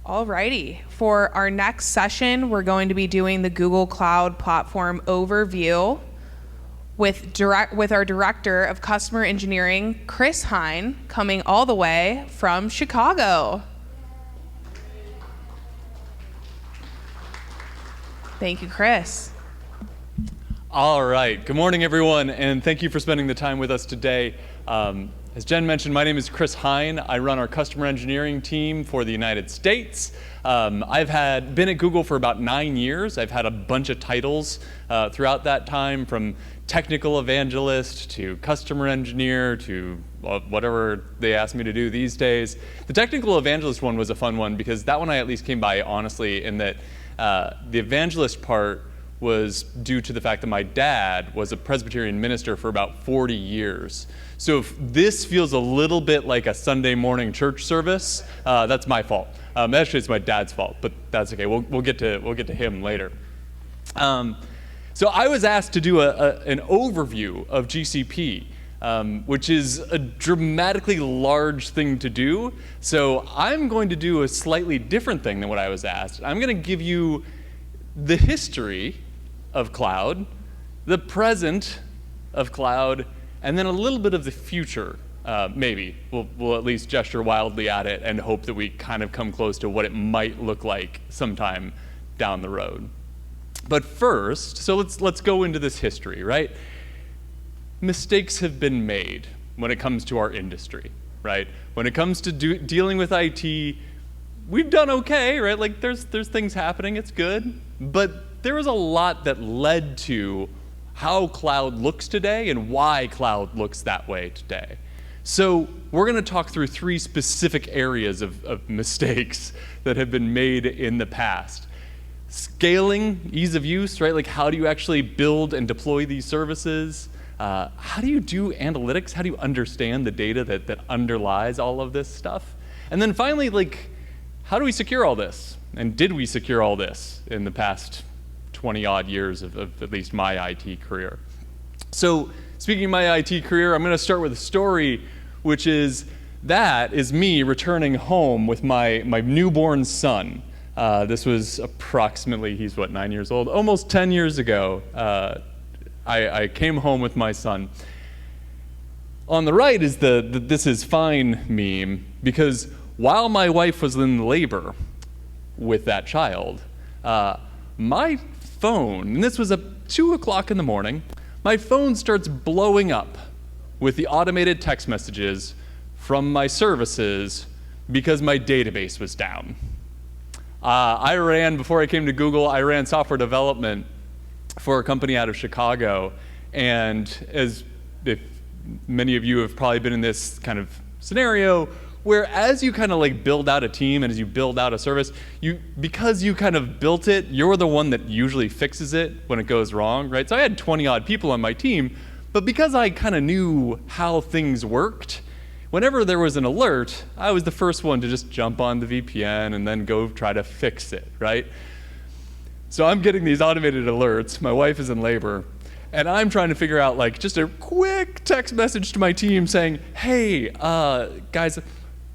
Alrighty, for our next session, we're going to be doing the Google Cloud Platform overview with our Director of Customer Engineering, Chris Hine, coming all the way from Chicago. Thank you, Chris. All right, good morning everyone, and thank you for spending the time with us today. As Jen mentioned, my name is Chris Hine. I run our customer engineering team for the United States. I've been at Google for about 9 years. I've had a bunch of titles throughout that time, from technical evangelist to customer engineer to whatever they ask me to do these days. The technical evangelist one was a fun one because that one I at least came by honestly, in that the evangelist part was due to the fact that my dad was a Presbyterian minister for about 40 years. So if this feels a little bit like a Sunday morning church service, that's my fault. Actually, it's my dad's fault, but that's okay. We'll get to him later. So I was asked to do an overview of GCP, which is a dramatically large thing to do. So I'm going to do a slightly different thing than what I was asked. I'm going to give you the history of cloud, the present of cloud, and then a little bit of the future, maybe. We'll at least gesture wildly at it and hope that we kind of come close to what it might look like sometime down the road. But first, so let's go into this history, right? Mistakes have been made when it comes to our industry, right? When it comes to dealing with IT, we've done okay, right? Like there's things happening, it's good, but there was a lot that led to how cloud looks today and why cloud looks that way today. So we're going to talk through 3 specific areas of mistakes that have been made in the past. Scaling, ease of use, right? Like how do you actually build and deploy these services? How do you do analytics? How do you understand the data that underlies all of this stuff? And then finally, like, how do we secure all this? And did we secure all this in the past 20 odd years of at least my IT career? So speaking of my IT career, I'm going to start with a story, which is me returning home with my newborn son. This was approximately, he's 9 years old, almost 10 years ago. I came home with my son. On the right is the "this is fine" meme, because while my wife was in labor with that child, my phone, and this was at 2 o'clock in the morning, my phone starts blowing up with the automated text messages from my services because my database was down. Before I came to Google, I ran software development for a company out of Chicago, and if many of you have probably been in this kind of scenario, where as you kind of like build out a team and as you build out a service, because you kind of built it, you're the one that usually fixes it when it goes wrong, right? So I had 20 odd people on my team, but because I kind of knew how things worked, whenever there was an alert, I was the first one to just jump on the VPN and then go try to fix it, right? So I'm getting these automated alerts, my wife is in labor, and I'm trying to figure out like just a quick text message to my team saying, hey, guys,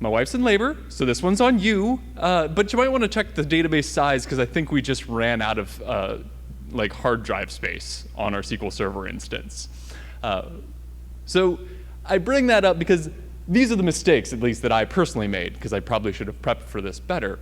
my wife's in labor, so this one's on you, but you might want to check the database size because I think we just ran out of like hard drive space on our SQL Server instance. So I bring that up because these are the mistakes, at least that I personally made, because I probably should have prepped for this better.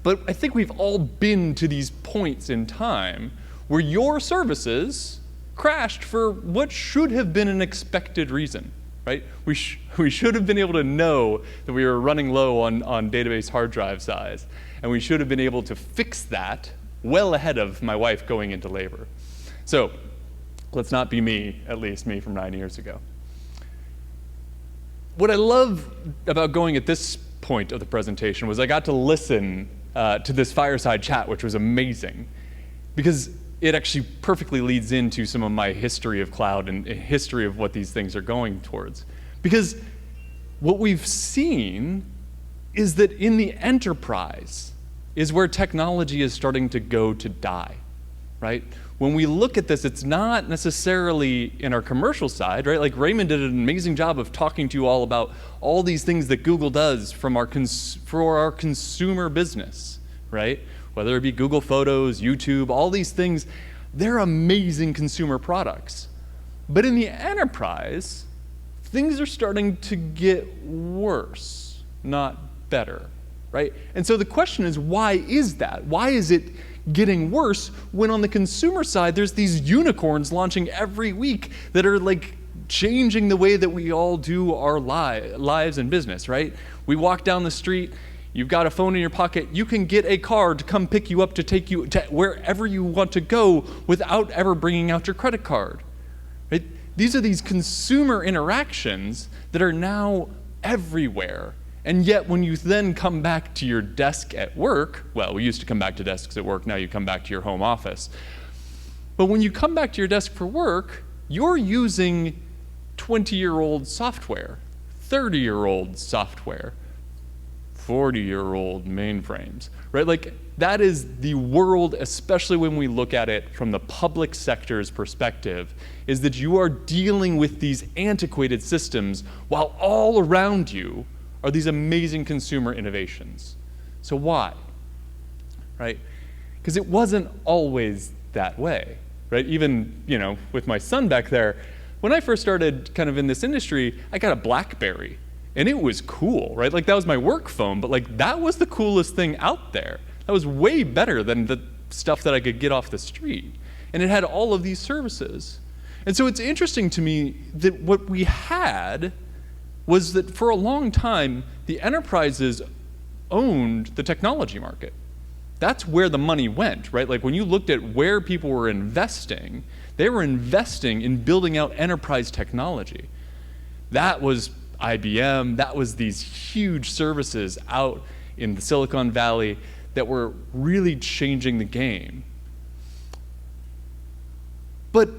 But I think we've all been to these points in time where your services crashed for what should have been an expected reason. Right? We should have been able to know that we were running low on database hard drive size, and we should have been able to fix that well ahead of my wife going into labor. So let's not be me, at least me from 9 years ago. What I love about going at this point of the presentation was I got to listen to this fireside chat, which was amazing, because it actually perfectly leads into some of my history of cloud and history of what these things are going towards. Because what we've seen is that in the enterprise is where technology is starting to go to die, right? when we look at this, it's not necessarily in our commercial side, right? Like Raymond did an amazing job of talking to you all about all these things that Google does for our consumer business, right? Whether it be Google Photos, YouTube, all these things, they're amazing consumer products. But in the enterprise, things are starting to get worse, not better, right? And so the question is, why is that? Why is it getting worse when on the consumer side, there's these unicorns launching every week that are like changing the way that we all do our lives and business, right? We walk down the street, you've got a phone in your pocket, you can get a car to come pick you up to take you to wherever you want to go without ever bringing out your credit card. Right? These are these consumer interactions that are now everywhere. And yet when you then come back to your desk at work, well, we used to come back to desks at work, now you come back to your home office. But when you come back to your desk for work, you're using 20-year-old software, 30-year-old software, 40-year-old mainframes, right? Like that is the world, especially when we look at it from the public sector's perspective, is that you are dealing with these antiquated systems while all around you are these amazing consumer innovations. So why, right? Because it wasn't always that way, right? Even, with my son back there, when I first started kind of in this industry, I got a BlackBerry. And it was cool, right? Like that was my work phone, but like that was the coolest thing out there. That was way better than the stuff that I could get off the street. And it had all of these services. And so it's interesting to me that what we had was that for a long time, the enterprises owned the technology market. That's where the money went, right? Like when you looked at where people were investing, they were investing in building out enterprise technology. That was IBM, that was these huge services out in the Silicon Valley that were really changing the game. But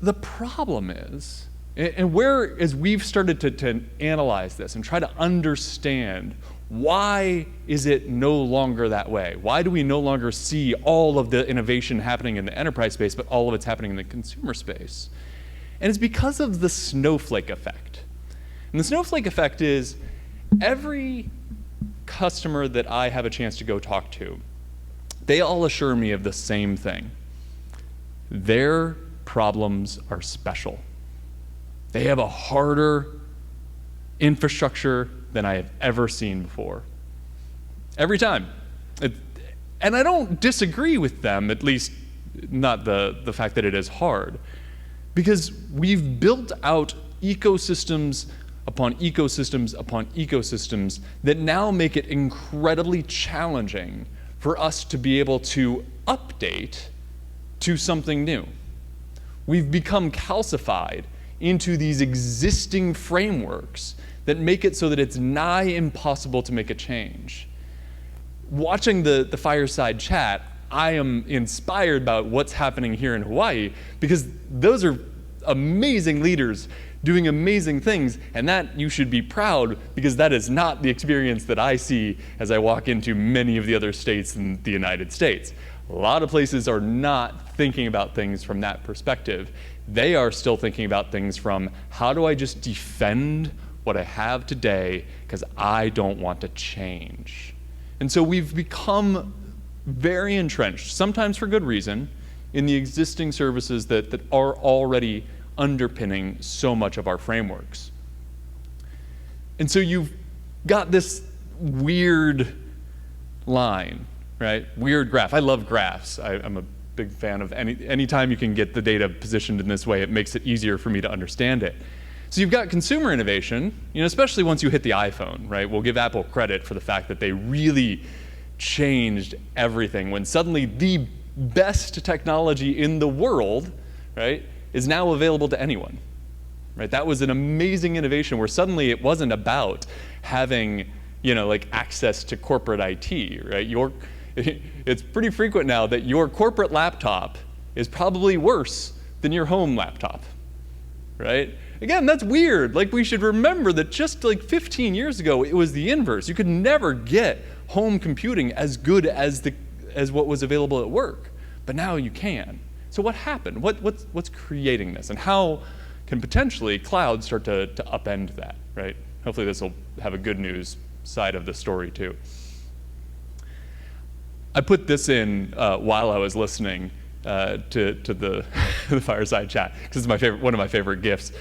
the problem is, and where as we've started to analyze this and try to understand why is it no longer that way? Why do we no longer see all of the innovation happening in the enterprise space, but all of it's happening in the consumer space? And it's because of the snowflake effect. And the snowflake effect is every customer that I have a chance to go talk to, they all assure me of the same thing. Their problems are special. They have a harder infrastructure than I have ever seen before. Every time. And I don't disagree with them, at least not the fact that it is hard, because we've built out ecosystems upon ecosystems upon ecosystems that now make it incredibly challenging for us to be able to update to something new. We've become calcified into these existing frameworks that make it so that it's nigh impossible to make a change. Watching the fireside chat, I am inspired by what's happening here in Hawaii because those are amazing leaders doing amazing things, and that you should be proud because that is not the experience that I see as I walk into many of the other states in the United States. A lot of places are not thinking about things from that perspective. They are still thinking about things from how do I just defend what I have today because I don't want to change. And so we've become very entrenched, sometimes for good reason, in the existing services that are already underpinning so much of our frameworks. And so you've got this weird line, right? Weird graph. I love graphs. I'm a big fan of any time you can get the data positioned in this way, it makes it easier for me to understand it. So you've got consumer innovation, especially once you hit the iPhone, right? We'll give Apple credit for the fact that they really changed everything when suddenly the best technology in the world, right, is now available to anyone, right? That was an amazing innovation where suddenly it wasn't about having, access to corporate IT, right? It's pretty frequent now that your corporate laptop is probably worse than your home laptop, right? Again, that's weird. Like we should remember that just like 15 years ago, it was the inverse. You could never get home computing as good as what was available at work, but now you can. So what happened? What's creating this? And how can potentially cloud start to upend that, right? Hopefully this will have a good news side of the story too. I put this in while I was listening to the, the fireside chat, because it's one of my favorite gifts.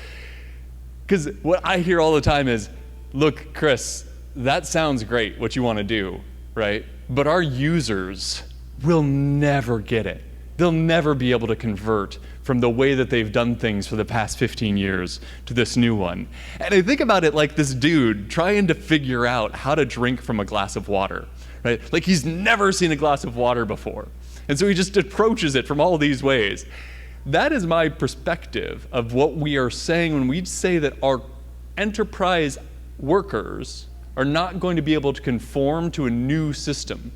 Because what I hear all the time is, look, Chris, that sounds great, what you want to do, right? But our users will never get it. They'll never be able to convert from the way that they've done things for the past 15 years to this new one. And I think about it like this dude trying to figure out how to drink from a glass of water, right? Like he's never seen a glass of water before. And so he just approaches it from all these ways. That is my perspective of what we are saying when we say that our enterprise workers are not going to be able to conform to a new system.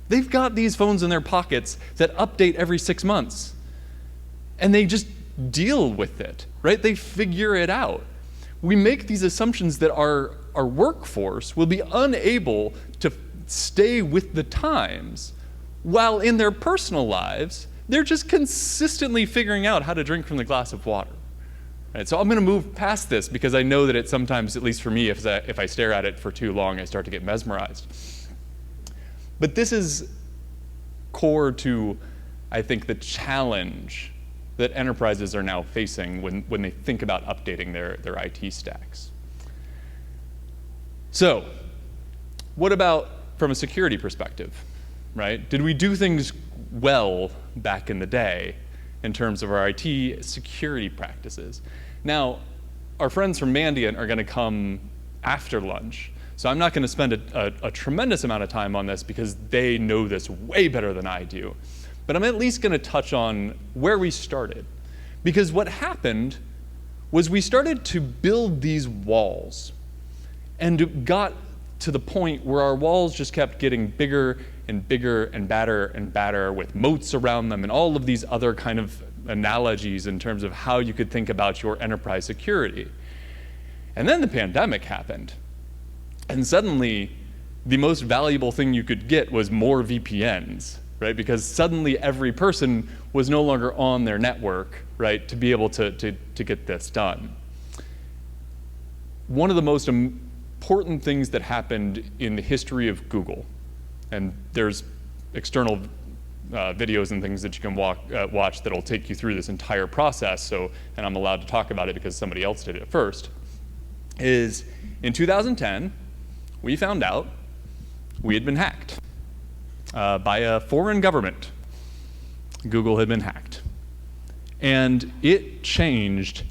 They've got these phones in their pockets that update every 6 months. And they just deal with it, right? They figure it out. We make these assumptions that our workforce will be unable to stay with the times, while in their personal lives, they're just consistently figuring out how to drink from the glass of water. Right, so I'm going to move past this because I know that it sometimes, at least for me, if I stare at it for too long, I start to get mesmerized. But this is core to, I think, the challenge that enterprises are now facing when they think about updating their IT stacks. So, what about from a security perspective, right? Did we do things well back in the day in terms of our IT security practices? Now, our friends from Mandiant are going to come after lunch, so I'm not going to spend a tremendous amount of time on this because they know this way better than I do. But I'm at least going to touch on where we started. Because what happened was we started to build these walls and got to the point where our walls just kept getting bigger and bigger and badder with moats around them and all of these other kind of analogies in terms of how you could think about your enterprise security. And then the pandemic happened. And suddenly, the most valuable thing you could get was more VPNs, right? Because suddenly every person was no longer on their network, right, to be able to get this done. One of the most important things that happened in the history of Google, and there's external videos and things that you can watch that'll take you through this entire process, and I'm allowed to talk about it because somebody else did it first, is in 2010, we found out we had been hacked by a foreign government. Google had been hacked. And it changed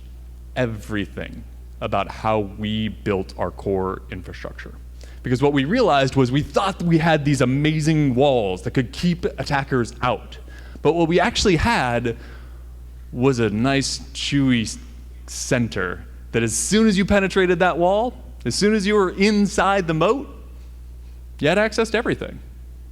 everything about how we built our core infrastructure. Because what we realized was we thought we had these amazing walls that could keep attackers out. But what we actually had was a nice, chewy center that as soon as you penetrated that wall, as soon as you were inside the moat, you had access to everything,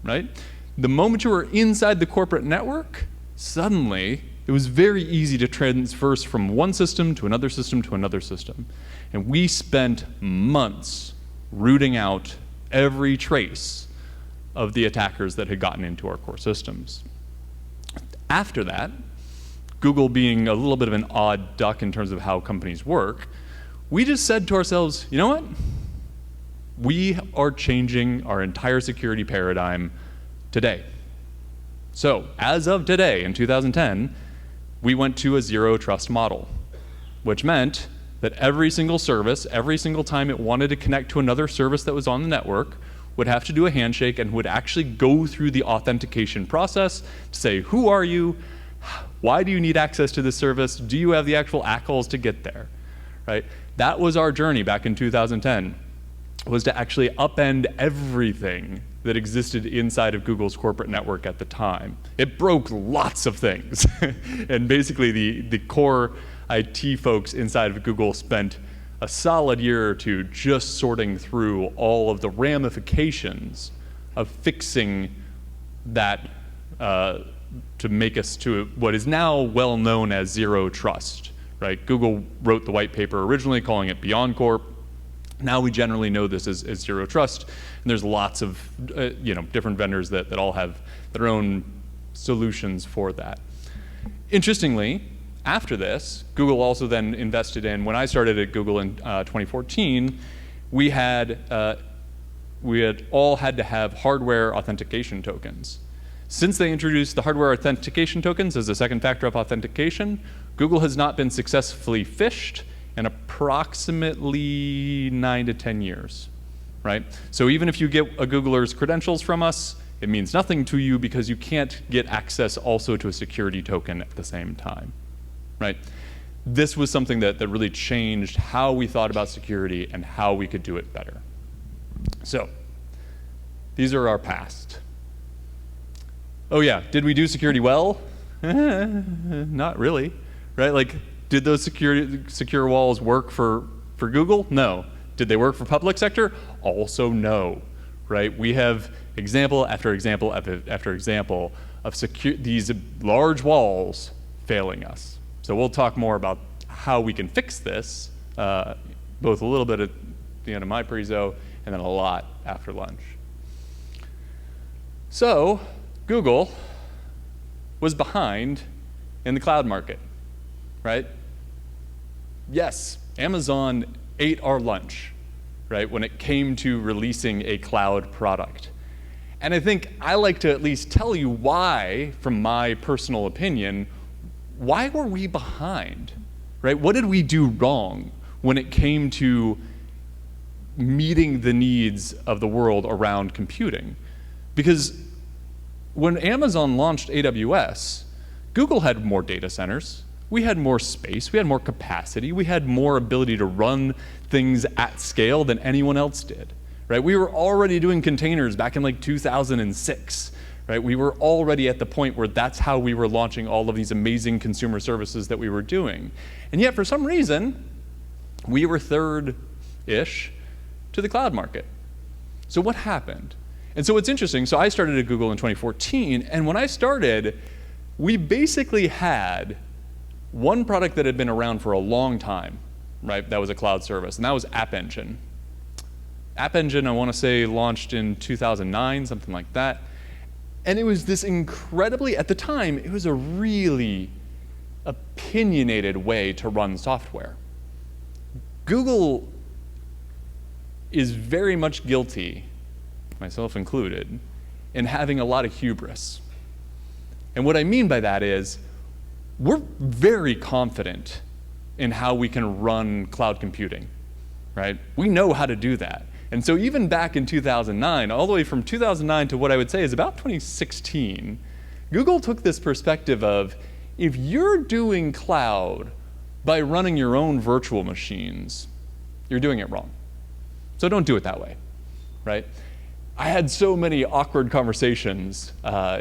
right? The moment you were inside the corporate network, suddenly it was very easy to transverse from one system to another system to another system. And we spent months rooting out every trace of the attackers that had gotten into our core systems. After that, Google being a little bit of an odd duck in terms of how companies work, we just said to ourselves, you know what? We are changing our entire security paradigm today. So, as of today, in 2010, we went to a zero trust model, which meant that every single service, every single time it wanted to connect to another service that was on the network, would have to do a handshake and would actually go through the authentication process to say, who are you? Why do you need access to this service? Do you have the actual ACLs to get there? Right? That was our journey back in 2010, was to actually upend everything that existed inside of Google's corporate network at the time. It broke lots of things. And basically the core IT folks inside of Google spent a solid year or two just sorting through all of the ramifications of fixing that to make us to what is now well known as zero trust, right? Google wrote the white paper originally calling it Beyond Corp. Now we generally know this as zero trust, and there's lots of different vendors that all have their own solutions for that. Interestingly, after this, Google also then invested in, when I started at Google in 2014, we had all had to have hardware authentication tokens. Since they introduced the hardware authentication tokens as a second factor of authentication, Google has not been successfully phished in approximately 9 to 10 years, right? So even if you get a Googler's credentials from us, it means nothing to you because you can't get access also to a security token at the same time, right? This was something that really changed how we thought about security and how we could do it better. So these are our past. Oh yeah, did we do security well? Not really, right? Like, did those secure walls work for Google? No. Did they work for public sector? Also no, right? We have example after example after example of these large walls failing us. So we'll talk more about how we can fix this, both a little bit at the end of my prezo and then a lot after lunch. So Google was behind in the cloud market, right? Yes, Amazon ate our lunch, right, when it came to releasing a cloud product. And I think I like to at least tell you why, from my personal opinion, why were we behind, right? What did we do wrong when it came to meeting the needs of the world around computing? Because when Amazon launched AWS, Google had more data centers, we had more space, we had more capacity, we had more ability to run things at scale than anyone else did, right? We were already doing containers back in like 2006, right? We were already at the point where that's how we were launching all of these amazing consumer services that we were doing. And yet for some reason, we were third-ish to the cloud market. So what happened? And so what's interesting, so I started at Google in 2014, and when I started, we basically had one product that had been around for a long time, right? That was a cloud service, and that was App Engine. App Engine, I want to say, launched in 2009, something like that. And it was this incredibly, at the time, it was a really opinionated way to run software. Google is very much guilty, myself included, in having a lot of hubris. And what I mean by that is, we're very confident in how we can run cloud computing, right? We know how to do that. And so even back in 2009, all the way from 2009 to what I would say is about 2016, Google took this perspective of, if you're doing cloud by running your own virtual machines, you're doing it wrong. So don't do it that way, right? I had so many awkward conversations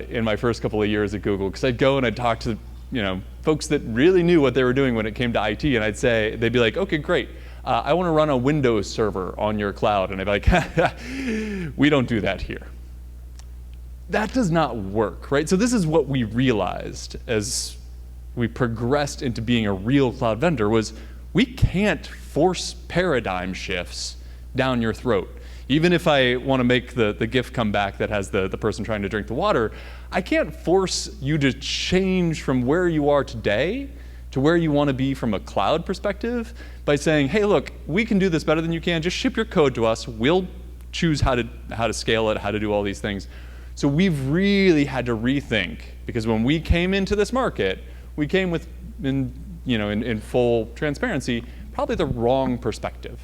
in my first couple of years at Google, because I'd go and I'd talk to folks that really knew what they were doing when it came to IT, and I'd say, they'd be like, okay, great, I want to run a Windows server on your cloud, and I'd be like, we don't do that here. That does not work, right? So this is what we realized as we progressed into being a real cloud vendor, was we can't force paradigm shifts down your throat. Even if I want to make the GIF come back that has the person trying to drink the water, I can't force you to change from where you are today to where you want to be from a cloud perspective by saying, hey, look, we can do this better than you can. Just ship your code to us. We'll choose how to scale it, how to do all these things. So we've really had to rethink, because when we came into this market, we came with, in full transparency, probably the wrong perspective,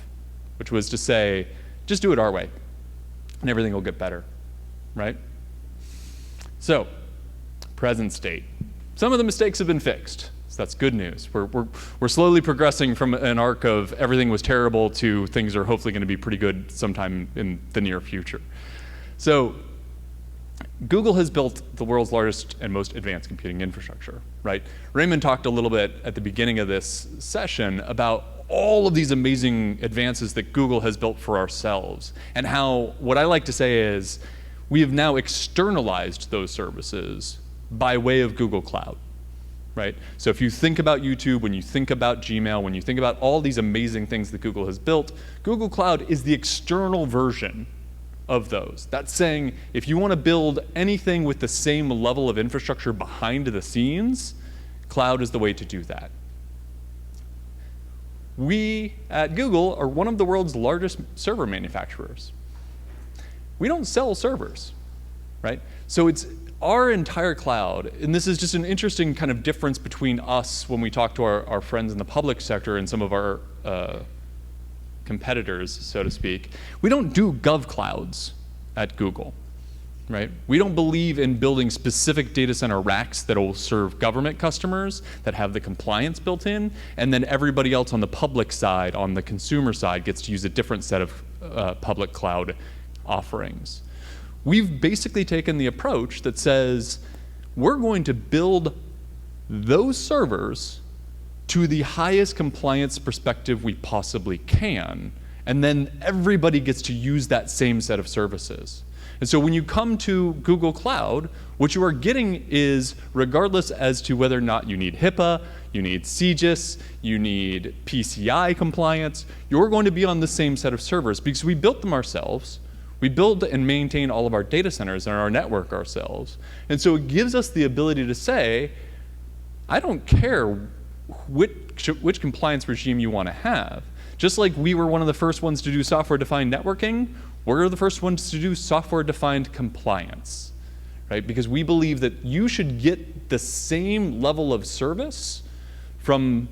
which was to say, just do it our way, and everything will get better, right? So, present state. Some of the mistakes have been fixed, so that's good news. We're slowly progressing from an arc of everything was terrible to things are hopefully going to be pretty good sometime in the near future. So, Google has built the world's largest and most advanced computing infrastructure, right? Raymond talked a little bit at the beginning of this session about all of these amazing advances that Google has built for ourselves, and how, what I like to say is, we have now externalized those services by way of Google Cloud, right? So if you think about YouTube, when you think about Gmail, when you think about all these amazing things that Google has built, Google Cloud is the external version of those. That's saying, if you want to build anything with the same level of infrastructure behind the scenes, Cloud is the way to do that. We at Google are one of the world's largest server manufacturers. We don't sell servers, right? So it's our entire cloud, and this is just an interesting kind of difference between us when we talk to our friends in the public sector and some of our competitors, so to speak. We don't do gov clouds at Google, right? We don't believe in building specific data center racks that will serve government customers that have the compliance built in, and then everybody else on the public side, on the consumer side, gets to use a different set of public cloud offerings. We've basically taken the approach that says we're going to build those servers to the highest compliance perspective we possibly can, and then everybody gets to use that same set of services. And so when you come to Google Cloud, what you are getting is, regardless as to whether or not you need HIPAA, you need CGIS, you need PCI compliance, you're going to be on the same set of servers because we built them ourselves. We build and maintain all of our data centers and our network ourselves. And so it gives us the ability to say, I don't care which compliance regime you want to have. Just like we were one of the first ones to do software-defined networking, we're the first ones to do software-defined compliance, right? Because we believe that you should get the same level of service from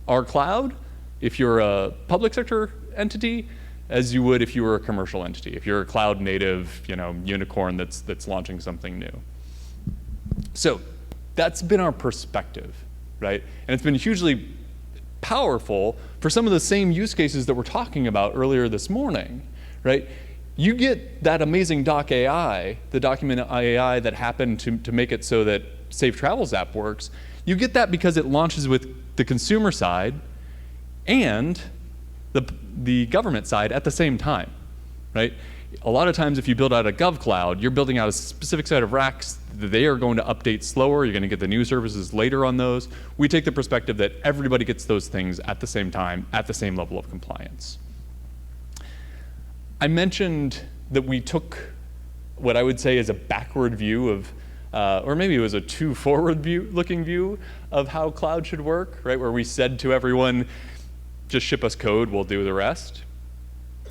our cloud if you're a public sector entity as you would if you were a commercial entity, if you're a cloud native, unicorn that's launching something new. So that's been our perspective, right? And it's been hugely powerful for some of the same use cases that we're talking about earlier this morning, right? You get that amazing Doc AI, the document AI that happened to make it so that Safe Travels app works. You get that because it launches with the consumer side and the government side at the same time, right? A lot of times if you build out a gov cloud, you're building out a specific set of racks. They are going to update slower. You're going to get the new services later on those. We take the perspective that everybody gets those things at the same time, at the same level of compliance. I mentioned that we took what I would say is a backward view of, or maybe it was a too forward-looking view of how cloud should work, right? Where we said to everyone, just ship us code, we'll do the rest.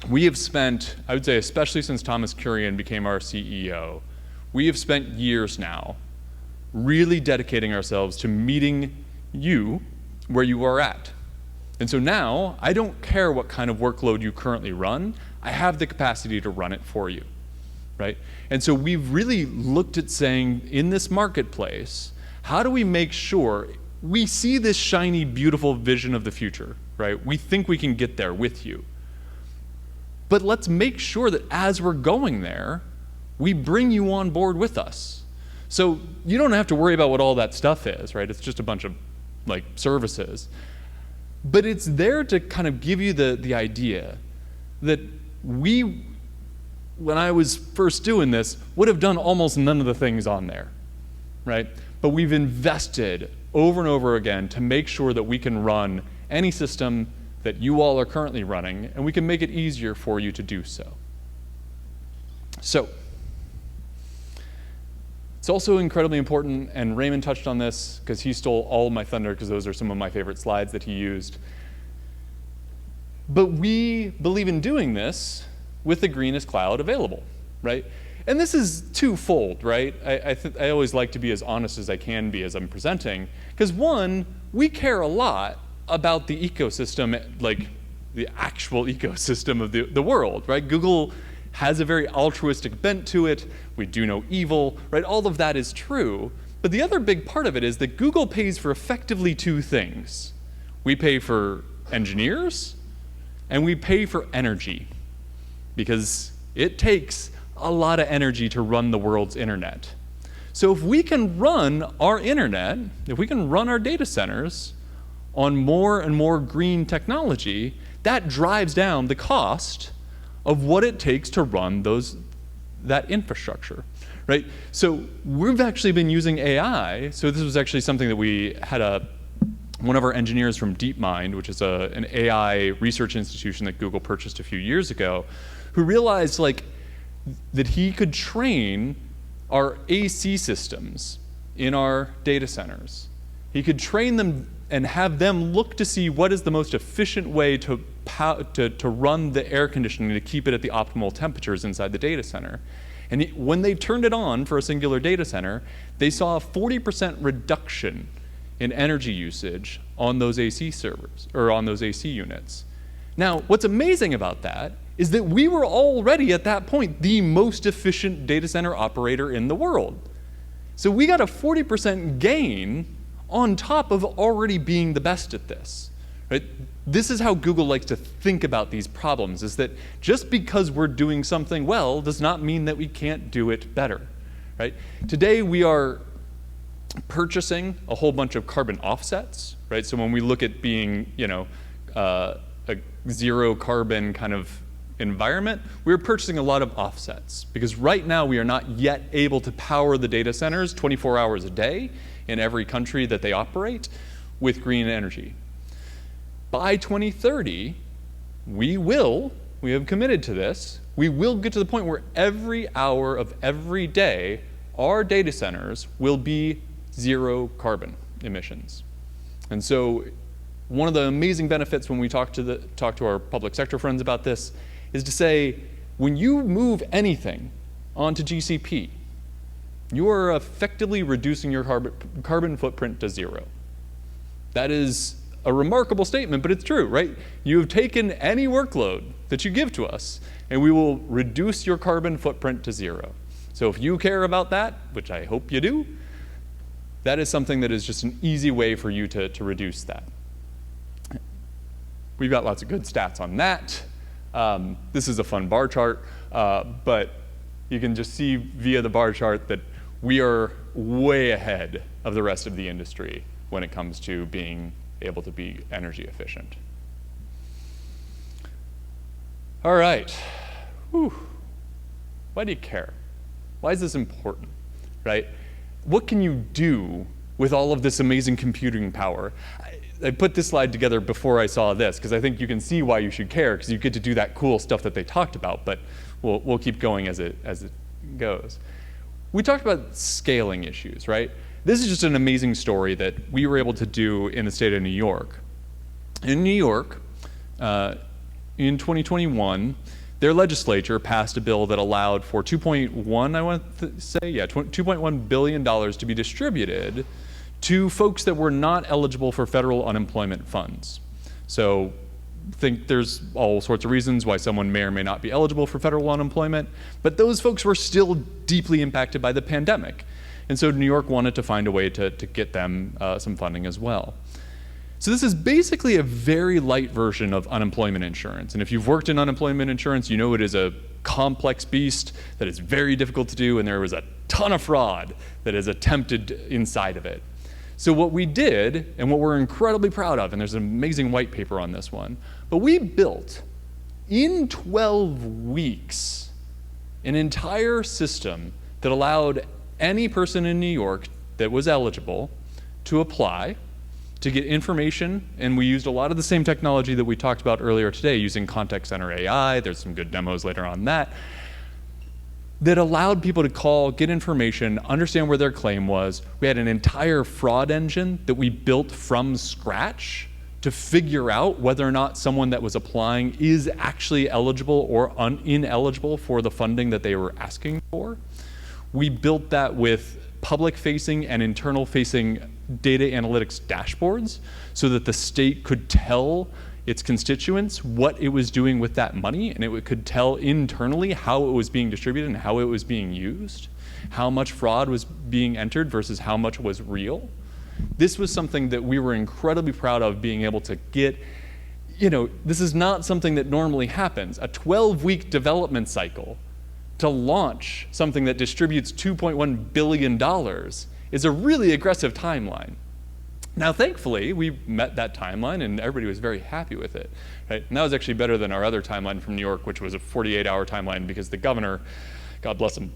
We have spent, I would say, especially since Thomas Kurian became our CEO, we have spent years now really dedicating ourselves to meeting you where you are at. And so now, I don't care what kind of workload you currently run, I have the capacity to run it for you, right? And so we've really looked at saying, in this marketplace, how do we make sure we see this shiny, beautiful vision of the future, right? We think we can get there with you. But let's make sure that as we're going there, we bring you on board with us. So you don't have to worry about what all that stuff is, right? It's just a bunch of services. But it's there to kind of give you the idea that we, when I was first doing this, would have done almost none of the things on there, right? But we've invested over and over again to make sure that we can run any system that you all are currently running, and we can make it easier for you to do so. So, it's also incredibly important, and Raymond touched on this because he stole all of my thunder because those are some of my favorite slides that he used. But we believe in doing this with the greenest cloud available, right? And this is twofold, right? I always like to be as honest as I can be as I'm presenting, because one, we care a lot about the ecosystem, like the actual ecosystem of the world, right? Google has a very altruistic bent to it. We do no evil, right? All of that is true. But the other big part of it is that Google pays for effectively two things. We pay for engineers, and we pay for energy, because it takes a lot of energy to run the world's internet. So if we can run our internet, if we can run our data centers on more and more green technology, that drives down the cost of what it takes to run that infrastructure, right? So we've actually been using AI. So this was actually something that we had one of our engineers from DeepMind, which is an AI research institution that Google purchased a few years ago, who realized that he could train our AC systems in our data centers. He could train them and have them look to see what is the most efficient way to run the air conditioning to keep it at the optimal temperatures inside the data center. And when they turned it on for a singular data center, they saw a 40% reduction in energy usage on those AC servers, or on those AC units. Now, what's amazing about that is that we were already at that point the most efficient data center operator in the world. So we got a 40% gain on top of already being the best at this. Right? This is how Google likes to think about these problems, is that just because we're doing something well does not mean that we can't do it better. Right? Today we are purchasing a whole bunch of carbon offsets. Right? So when we look at being, a zero carbon kind of environment, we're purchasing a lot of offsets because right now we are not yet able to power the data centers 24 hours a day in every country that they operate with green energy. By 2030, we have committed to this, we will get to the point where every hour of every day, our data centers will be zero carbon emissions. And so one of the amazing benefits when we talk to our public sector friends about this is to say, when you move anything onto GCP, you are effectively reducing your carbon footprint to zero. That is a remarkable statement, but it's true, right? You have taken any workload that you give to us, and we will reduce your carbon footprint to zero. So if you care about that, which I hope you do, that is something that is just an easy way for you to reduce that. We've got lots of good stats on that. This is a fun bar chart, but you can just see via the bar chart that we are way ahead of the rest of the industry when it comes to being able to be energy efficient. All right. Whew. Why do you care? Why is this important, right? What can you do with all of this amazing computing power? I put this slide together before I saw this because I think you can see why you should care, because you get to do that cool stuff that they talked about, but we'll keep going as it goes. We talked about scaling issues, right? This is just an amazing story that we were able to do in the state of New York. In New York, in 2021, their legislature passed a bill that allowed for $2.1 billion to be distributed to folks that were not eligible for federal unemployment funds. So think there's all sorts of reasons why someone may or may not be eligible for federal unemployment, but those folks were still deeply impacted by the pandemic. And so New York wanted to find a way to get them some funding as well. So this is basically a very light version of unemployment insurance. And if you've worked in unemployment insurance, you know it is a complex beast that is very difficult to do, and there was a ton of fraud that is attempted inside of it. So what we did, and what we're incredibly proud of, and there's an amazing white paper on this one, but we built in 12 weeks an entire system that allowed any person in New York that was eligible to apply, to get information, and we used a lot of the same technology that we talked about earlier today using contact center AI. There's some good demos later on that allowed people to call, get information, understand where their claim was. We had an entire fraud engine that we built from scratch to figure out whether or not someone that was applying is actually eligible or ineligible for the funding that they were asking for. We built that with public-facing and internal-facing data analytics dashboards so that the state could tell its constituents what it was doing with that money, and it could tell internally how it was being distributed and how it was being used, how much fraud was being entered versus how much was real. This was something that we were incredibly proud of being able to get. This is not something that normally happens. A 12-week development cycle to launch something that distributes $2.1 billion is a really aggressive timeline. Now, thankfully, we met that timeline, and everybody was very happy with it. Right? And that was actually better than our other timeline from New York, which was a 48-hour timeline because the governor, God bless him,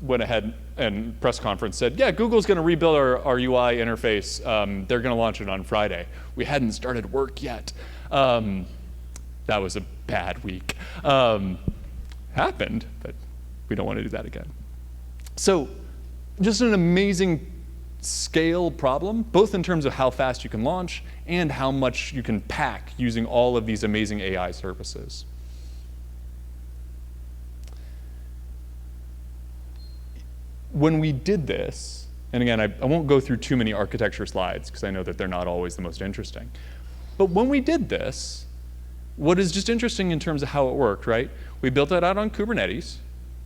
went ahead and press conference said, yeah, Google's going to rebuild our UI interface. They're going to launch it on Friday. We hadn't started work yet. That was a bad week. Happened, but we don't want to do that again. So just an amazing scale problem, both in terms of how fast you can launch and how much you can pack using all of these amazing AI services. When we did this, and again, I won't go through too many architecture slides because I know that they're not always the most interesting. But when we did this, what is just interesting in terms of how it worked, right? We built it out on Kubernetes,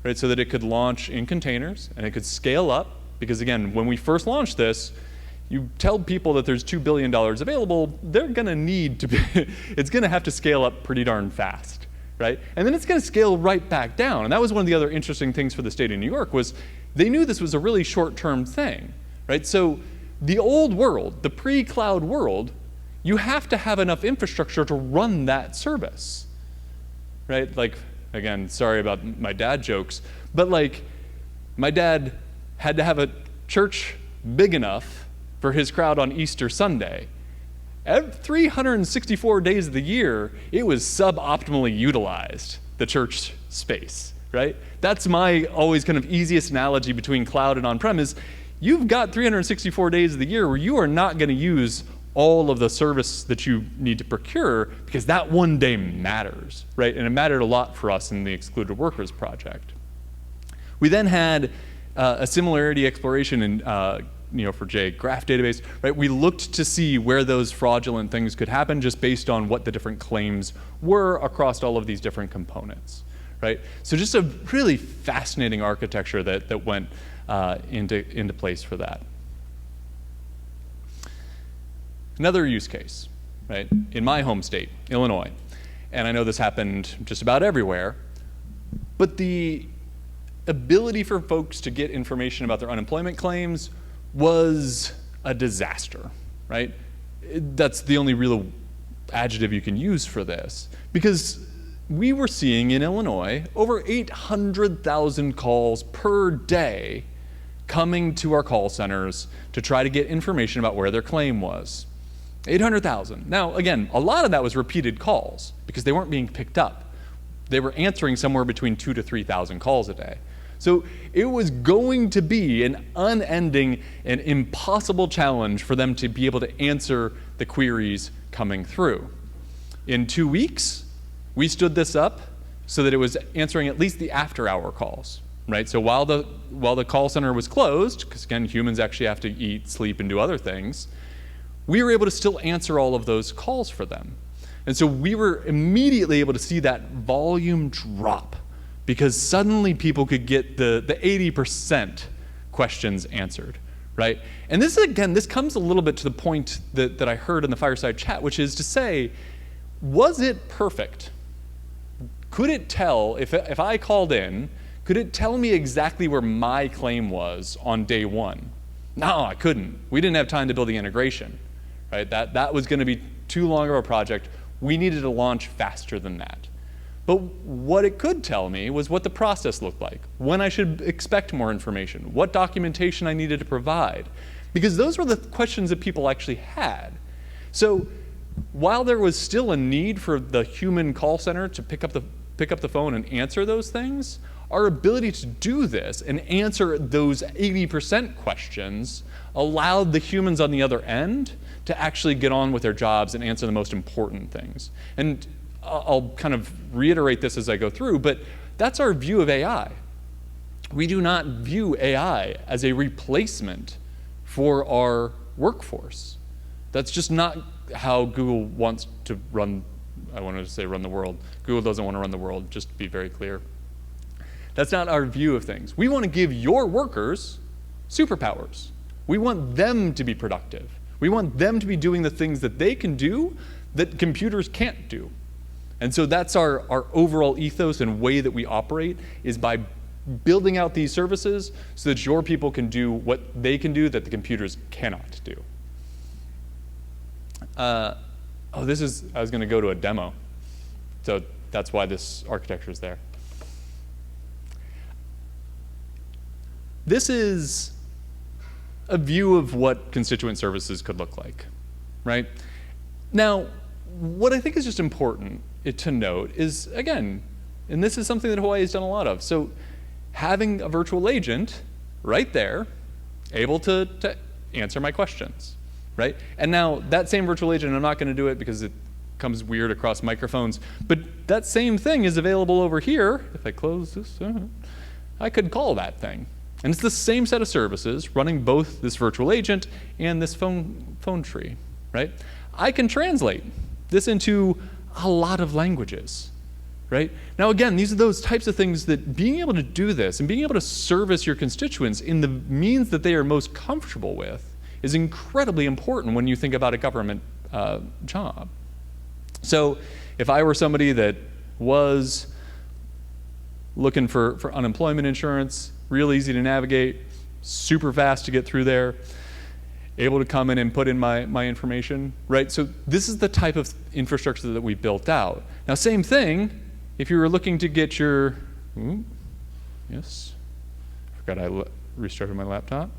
right, so that it could launch in containers and it could scale up. Because again, when we first launched this, you tell people that there's $2 billion available, they're gonna need to be, it's gonna have to scale up pretty darn fast, right? And then it's gonna scale right back down. And that was one of the other interesting things for the state of New York was they knew this was a really short-term thing, right? So the old world, the pre-cloud world, you have to have enough infrastructure to run that service, right? Like, again, sorry about my dad jokes, but like, my dad had to have a church big enough for his crowd on Easter Sunday. 364 days of the year, it was suboptimally utilized, the church space, right? That's my always kind of easiest analogy between cloud and on-prem is you've got 364 days of the year where you are not going to use all of the service that you need to procure because that one day matters, right? And it mattered a lot for us in the Excluded Workers project. We then had a similarity exploration in, for graph database, right? We looked to see where those fraudulent things could happen just based on what the different claims were across all of these different components, right? So just a really fascinating architecture that went into place for that. Another use case, right? In my home state, Illinois, and I know this happened just about everywhere, but the ability for folks to get information about their unemployment claims was a disaster, right? That's the only real adjective you can use for this, because we were seeing in Illinois over 800,000 calls per day coming to our call centers to try to get information about where their claim was. 800,000. Now, again, a lot of that was repeated calls because they weren't being picked up. They were answering somewhere between 2,000 to 3,000 calls a day. So it was going to be an unending and impossible challenge for them to be able to answer the queries coming through. In 2 weeks, we stood this up so that it was answering at least the after-hour calls, right? So while the call center was closed, because again, humans actually have to eat, sleep, and do other things, we were able to still answer all of those calls for them. And so we were immediately able to see that volume drop because suddenly people could get the 80% questions answered, right? And this, again, this comes a little bit to the point that I heard in the fireside chat, which is to say, was it perfect? Could it tell, if I called in, could it tell me exactly where my claim was on day one? No, I couldn't. We didn't have time to build the integration, right? That was gonna be too long of a project. We needed to launch faster than that. But what it could tell me was what the process looked like, when I should expect more information, what documentation I needed to provide, because those were the questions that people actually had. So while there was still a need for the human call center to pick up the phone and answer those things, our ability to do this and answer those 80% questions allowed the humans on the other end to actually get on with their jobs and answer the most important things. And I'll kind of reiterate this as I go through, but that's our view of AI. We do not view AI as a replacement for our workforce. That's just not how Google wants to run, I wanted to say run the world. Google doesn't want to run the world, just to be very clear. That's not our view of things. We want to give your workers superpowers. We want them to be productive. We want them to be doing the things that they can do that computers can't do. And so that's our overall ethos and way that we operate is by building out these services so that your people can do what they can do that the computers cannot do. I was going to go to a demo. So that's why this architecture is there. This is a view of what constituent services could look like, right? Now, what I think is just important to note is, again, and this is something that Hawaii has done a lot of, so having a virtual agent right there, able to answer my questions, right? And now that same virtual agent, I'm not going to do it because it comes weird across microphones, but that same thing is available over here. If I close this, I could call that thing. And it's the same set of services running both this virtual agent and this phone tree, right? I can translate this into a lot of languages, right? Now again, these are those types of things that being able to do this and being able to service your constituents in the means that they are most comfortable with is incredibly important when you think about a government job. So if I were somebody that was looking for unemployment insurance, real easy to navigate, super fast to get through there, able to come in and put in my information, right? So this is the type of infrastructure that we built out. Now, same thing, if you were looking to get your, yes, forgot I restarted my laptop.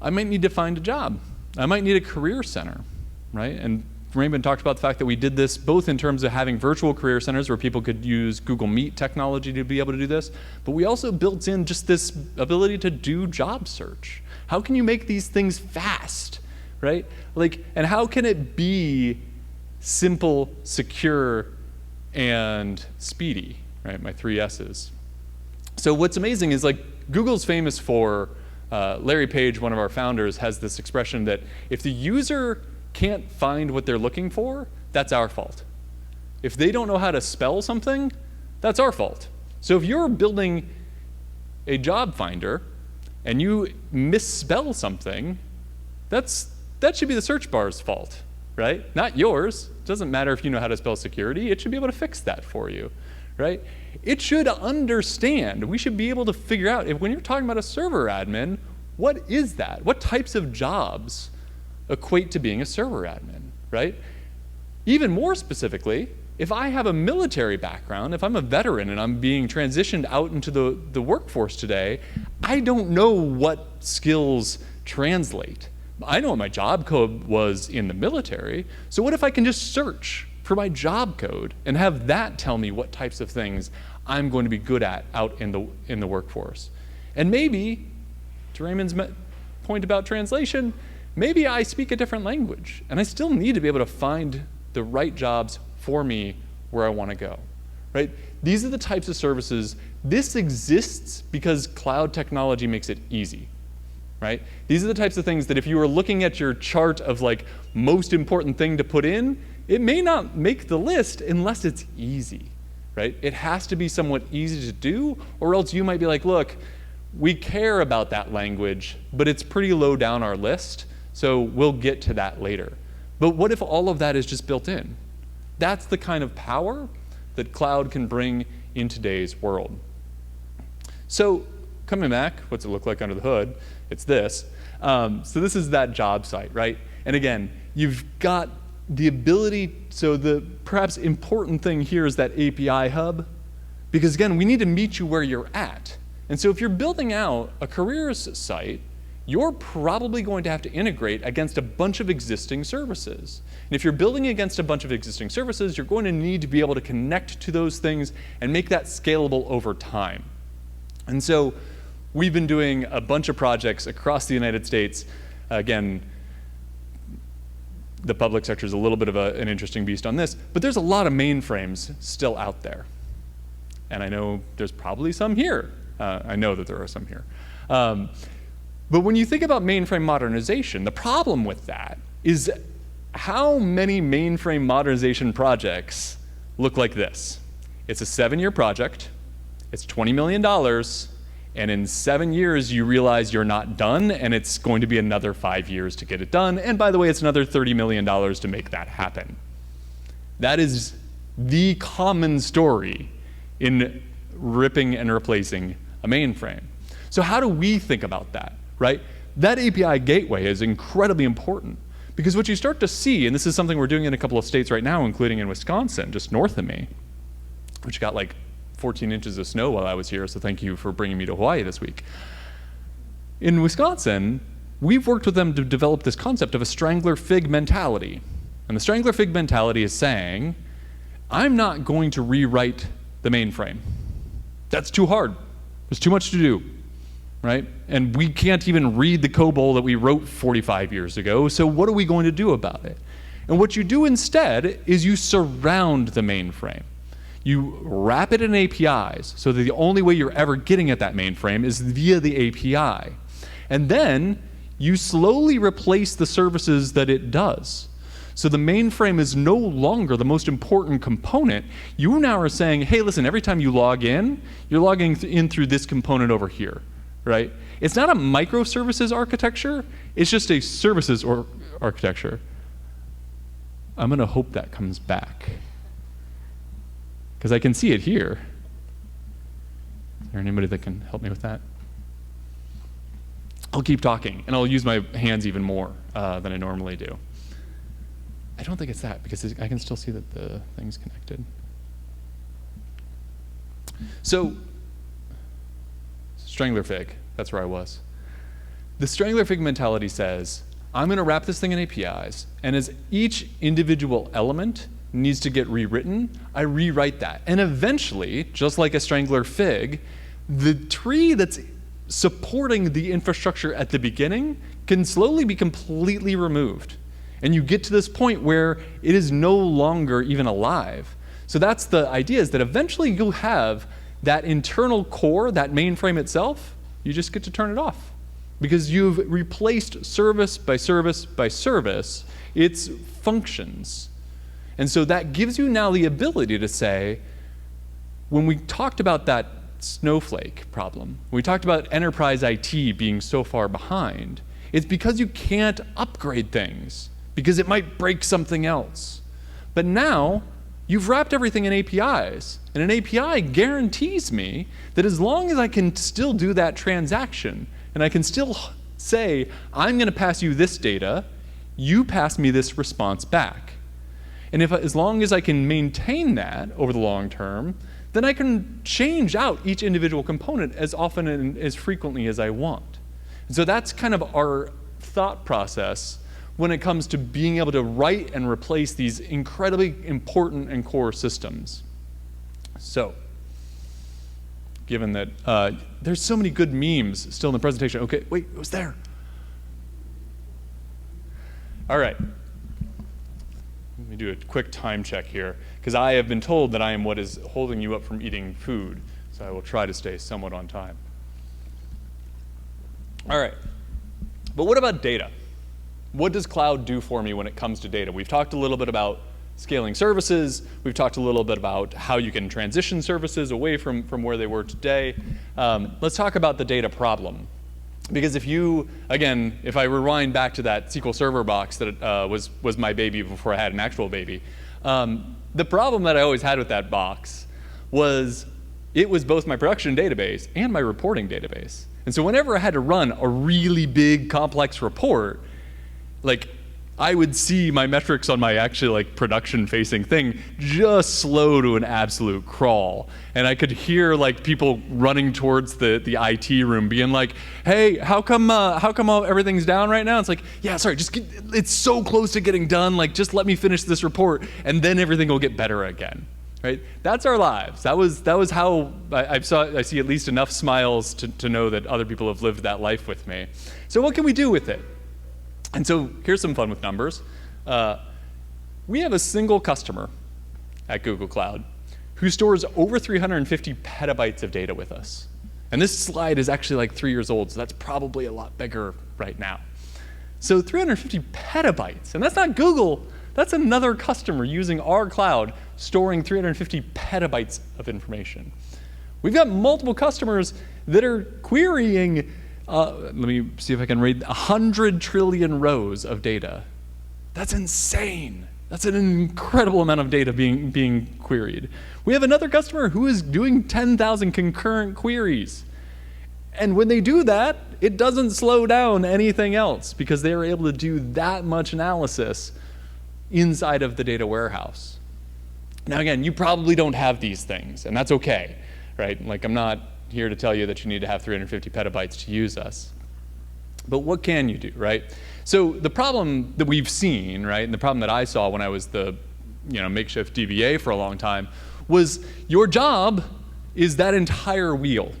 I might need to find a job. I might need a career center, right? And Raymond talked about the fact that we did this both in terms of having virtual career centers where people could use Google Meet technology to be able to do this, but we also built in just this ability to do job search. How can you make these things fast, right? Like, and how can it be simple, secure, and speedy, right? My 3 S's. So what's amazing is like Google's famous for, Larry Page, one of our founders, has this expression that if the user can't find what they're looking for, that's our fault. If they don't know how to spell something, that's our fault. So if you're building a job finder and you misspell something, that should be the search bar's fault, right? Not yours. It doesn't matter if you know how to spell security. It should be able to fix that for you, right? It should understand. We should be able to figure out, if when you're talking about a server admin, what is that? What types of jobs equate to being a server admin, right? Even more specifically, if I have a military background, if I'm a veteran and I'm being transitioned out into the workforce today, I don't know what skills translate. I know what my job code was in the military, so what if I can just search for my job code and have that tell me what types of things I'm going to be good at out in the workforce? And maybe, to Raymond's point about translation, maybe I speak a different language, and I still need to be able to find the right jobs for me where I want to go, right? These are the types of services. This exists because cloud technology makes it easy, right? These are the types of things that if you were looking at your chart of like most important thing to put in, it may not make the list unless it's easy, right? It has to be somewhat easy to do, or else you might be like, look, we care about that language, but it's pretty low down our list, so we'll get to that later. But what if all of that is just built in? That's the kind of power that cloud can bring in today's world. So coming back, what's it look like under the hood? It's this. So this is that job site, right? And again, you've got the ability, so the perhaps important thing here is that API hub, because again, we need to meet you where you're at. And so if you're building out a careers site, you're probably going to have to integrate against a bunch of existing services. And if you're building against a bunch of existing services, you're going to need to be able to connect to those things and make that scalable over time. And so we've been doing a bunch of projects across the United States. Again, the public sector is a little bit of an interesting beast on this, but there's a lot of mainframes still out there. And I know there's probably some here. I know that there are some here. But when you think about mainframe modernization, the problem with that is how many mainframe modernization projects look like this. It's a 7-year project, it's $20 million, and in 7 years you realize you're not done, and it's going to be another 5 years to get it done, and by the way, it's another $30 million to make that happen. That is the common story in ripping and replacing a mainframe. So how do we think about that? Right? That API gateway is incredibly important because what you start to see, and this is something we're doing in a couple of states right now, including in Wisconsin, just north of me, which got like 14 inches of snow while I was here, so thank you for bringing me to Hawaii this week. In Wisconsin, we've worked with them to develop this concept of a strangler fig mentality. And the strangler fig mentality is saying, I'm not going to rewrite the mainframe. That's too hard. There's too much to do. right? And we can't even read the COBOL that we wrote 45 years ago, so what are we going to do about it? And what you do instead is you surround the mainframe. You wrap it in APIs so that the only way you're ever getting at that mainframe is via the API. And then you slowly replace the services that it does. So the mainframe is no longer the most important component. You now are saying, hey, listen, every time you log in, you're logging in through this component over here, right? It's not a microservices architecture, it's just a services architecture. I'm gonna hope that comes back, because I can see it here. Is there anybody that can help me with that? I'll keep talking, and I'll use my hands even more than I normally do. I don't think it's that, because I can still see that the thing's connected. So, strangler fig, that's where I was. The strangler fig mentality says, I'm going to wrap this thing in APIs, and as each individual element needs to get rewritten, I rewrite that. And eventually, just like a strangler fig, the tree that's supporting the infrastructure at the beginning can slowly be completely removed. And you get to this point where it is no longer even alive. So that's the idea, is that eventually you'll have that internal core, that mainframe itself, you just get to turn it off. Because you've replaced service by service by service its functions. And so that gives you now the ability to say, when we talked about that snowflake problem, when we talked about enterprise IT being so far behind, it's because you can't upgrade things, because it might break something else. But now, you've wrapped everything in APIs, and an API guarantees me that as long as I can still do that transaction, and I can still say, I'm gonna pass you this data, you pass me this response back. And as long as I can maintain that over the long term, then I can change out each individual component as often and as frequently as I want. And so that's kind of our thought process when it comes to being able to write and replace these incredibly important and core systems. So, given that there's so many good memes still in the presentation. Okay, wait, it was there. All right. Let me do a quick time check here, because I have been told that I am what is holding you up from eating food, so I will try to stay somewhat on time. All right, but what about data? What does cloud do for me when it comes to data? We've talked a little bit about scaling services. We've talked a little bit about how you can transition services away from where they were today. Let's talk about the data problem. Because if I rewind back to that SQL Server box that was my baby before I had an actual baby, the problem that I always had with that box was it was both my production database and my reporting database. And so whenever I had to run a really big, complex report, like, I would see my metrics on my actually production-facing thing just slow to an absolute crawl. And I could hear people running towards the IT room being like, hey, how come everything's down right now? It's like, yeah, sorry, it's so close to getting done, just let me finish this report and then everything will get better again. Right? That's our lives. That was how I see at least enough smiles to know that other people have lived that life with me. So what can we do with it? And so here's some fun with numbers. We have a single customer at Google Cloud who stores over 350 petabytes of data with us. And this slide is actually 3 years old, so that's probably a lot bigger right now. So 350 petabytes, and that's not Google, that's another customer using our cloud storing 350 petabytes of information. We've got multiple customers that are querying let me see if I can read 100 trillion rows of data. That's insane. That's an incredible amount of data being queried. We have another customer who is doing 10,000 concurrent queries. And when they do that, it doesn't slow down anything else because they are able to do that much analysis inside of the data warehouse. Now again, you probably don't have these things, and that's okay, right? I'm not here to tell you that you need to have 350 petabytes to use us. But what can you do, right? So the problem that we've seen, right, and the problem that I saw when I was the makeshift DBA for a long time was your job is that entire wheel.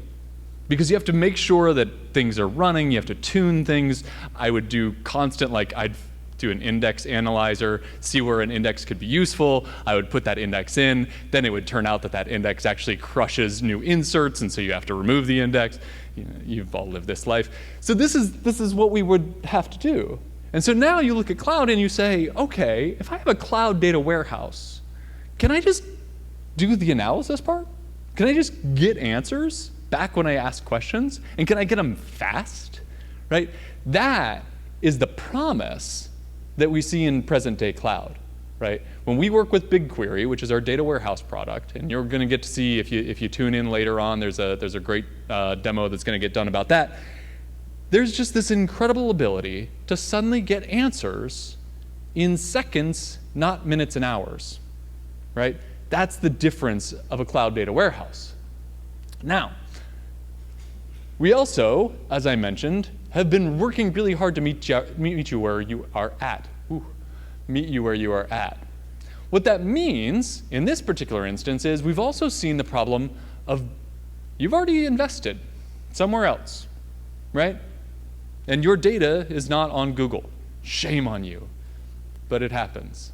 because you have to make sure that things are running, you have to tune things. I would do constant, like I'd do an index analyzer, see where an index could be useful. I would put that index in, then it would turn out that that index actually crushes new inserts, and so you have to remove the index. You know, you've all lived this life. So this is what we would have to do. And so now you look at cloud and you say, okay, if I have a cloud data warehouse, can I just do the analysis part? Can I just get answers back when I ask questions? And can I get them fast? Right? That is the promise that we see in present day cloud. Right? When we work with BigQuery, which is our data warehouse product, and you're going to get to see if you tune in later on, there's a great demo that's going to get done about that. There's just this incredible ability to suddenly get answers in seconds, not minutes and hours, right? That's the difference of a cloud data warehouse. Now, we also, as I mentioned, have been working really hard to meet you where you are at. Meet you where you are at. What that means in this particular instance is we've also seen the problem of you've already invested somewhere else, right? And your data is not on Google. Shame on you. But it happens.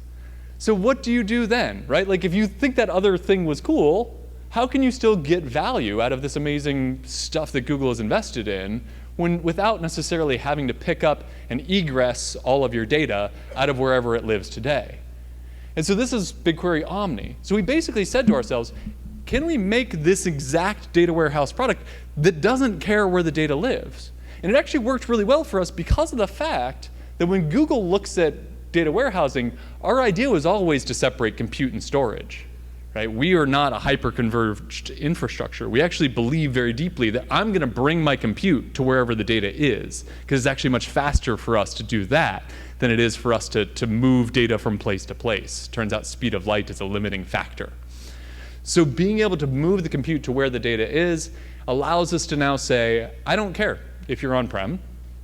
So what do you do then, right? Like if you think that other thing was cool, how can you still get value out of this amazing stuff that Google has invested in without necessarily having to pick up and egress all of your data out of wherever it lives today? And so this is BigQuery Omni. So we basically said to ourselves, can we make this exact data warehouse product that doesn't care where the data lives? And it actually worked really well for us because of the fact that when Google looks at data warehousing, our idea was always to separate compute and storage. Right? We are not a hyper-converged infrastructure. We actually believe very deeply that I'm going to bring my compute to wherever the data is, because it's actually much faster for us to do that than it is for us to move data from place to place. Turns out speed of light is a limiting factor. So being able to move the compute to where the data is allows us to now say, I don't care if you're on-prem.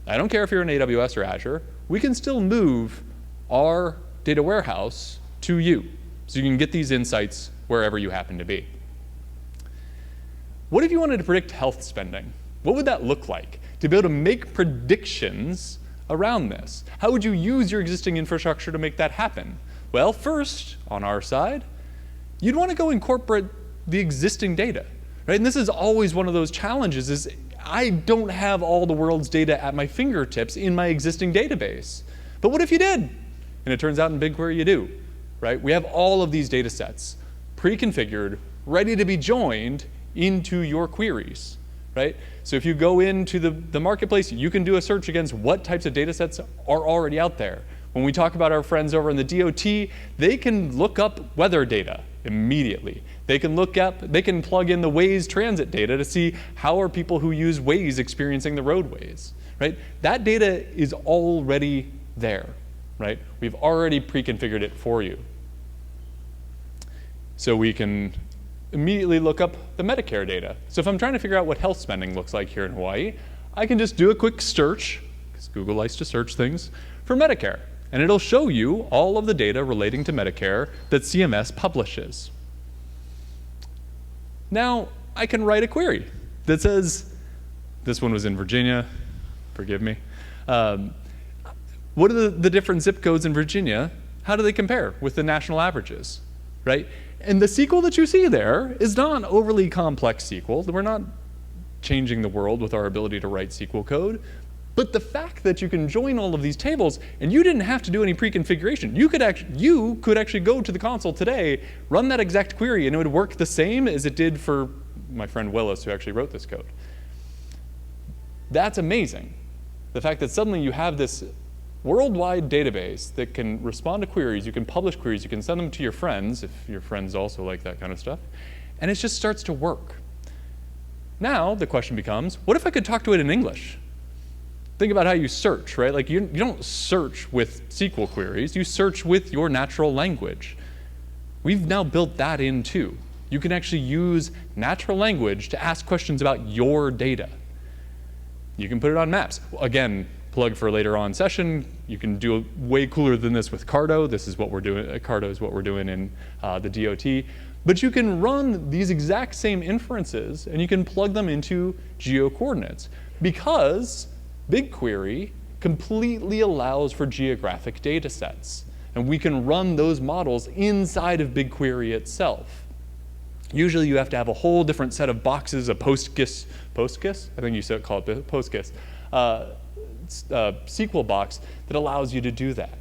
I don't care if you're in AWS or Azure. We can still move our data warehouse to you, so you can get these insights wherever you happen to be. What if you wanted to predict health spending? What would that look like? To be able to make predictions around this. How would you use your existing infrastructure to make that happen? Well, first, on our side, you'd want to go incorporate the existing data, right? And this is always one of those challenges is I don't have all the world's data at my fingertips in my existing database. But what if you did? And it turns out in BigQuery you do, right? We have all of these data sets pre-configured, ready to be joined into your queries, right? So if you go into the marketplace, you can do a search against what types of data sets are already out there. When we talk about our friends over in the DOT, they can look up weather data immediately. They can plug in the Waze transit data to see how are people who use Waze experiencing the roadways, right? That data is already there, right? We've already pre-configured it for you. So we can immediately look up the Medicare data. So if I'm trying to figure out what health spending looks like here in Hawaii, I can just do a quick search, because Google likes to search things, for Medicare. And it'll show you all of the data relating to Medicare that CMS publishes. Now, I can write a query that says, this one was in Virginia, forgive me. What are the different zip codes in Virginia? How do they compare with the national averages, right? And the SQL that you see there is not an overly complex SQL. We're not changing the world with our ability to write SQL code. But the fact that you can join all of these tables and you didn't have to do any pre-configuration. You could actually go to the console today, run that exact query, and it would work the same as it did for my friend Willis, who actually wrote this code. That's amazing. The fact that suddenly you have this worldwide database that can respond to queries, you can publish queries, you can send them to your friends, if your friends also like that kind of stuff, and it just starts to work. Now the question becomes, what if I could talk to it in English? Think about how you search, right? Like you don't search with SQL queries, you search with your natural language. We've now built that in too. You can actually use natural language to ask questions about your data. You can put it on maps. Again, plug for a later on session. You can do way cooler than this with Cardo. This is what we're doing. Cardo is what we're doing in the DOT. But you can run these exact same inferences and you can plug them into geocoordinates because BigQuery completely allows for geographic data sets. And we can run those models inside of BigQuery itself. Usually you have to have a whole different set of boxes, a PostGIS? I think you call it PostGIS, SQL box that allows you to do that.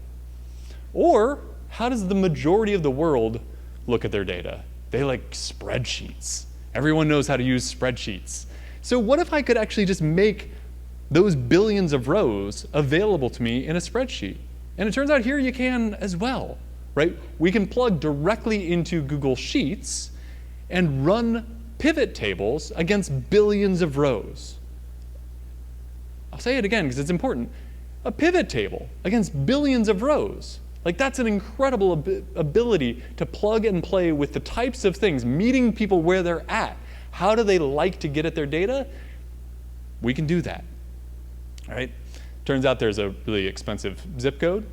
Or how does the majority of the world look at their data? They like spreadsheets. Everyone knows how to use spreadsheets. So what if I could actually just make those billions of rows available to me in a spreadsheet? And it turns out here you can as well, right? We can plug directly into Google Sheets and run pivot tables against billions of rows. I'll say it again because it's important. A pivot table against billions of rows. Like that's an incredible ability to plug and play with the types of things, meeting people where they're at. How do they like to get at their data? We can do that, right? Turns out there's a really expensive zip code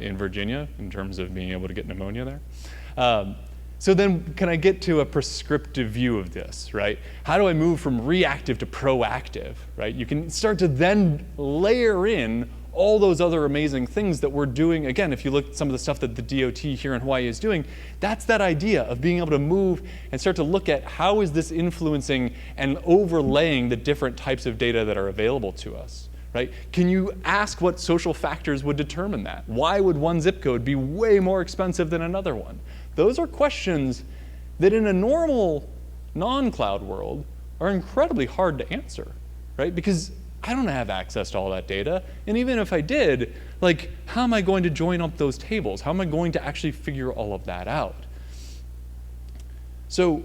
in Virginia in terms of being able to get pneumonia there. So then can I get to a prescriptive view of this, right? How do I move from reactive to proactive, right? You can start to then layer in all those other amazing things that we're doing. Again, if you look at some of the stuff that the DOT here in Hawaii is doing, that's that idea of being able to move and start to look at how is this influencing and overlaying the different types of data that are available to us, right? Can you ask what social factors would determine that? Why would one zip code be way more expensive than another one? Those are questions that in a normal non-cloud world are incredibly hard to answer, right? Because I don't have access to all that data. And even if I did, like, how am I going to join up those tables? How am I going to actually figure all of that out? So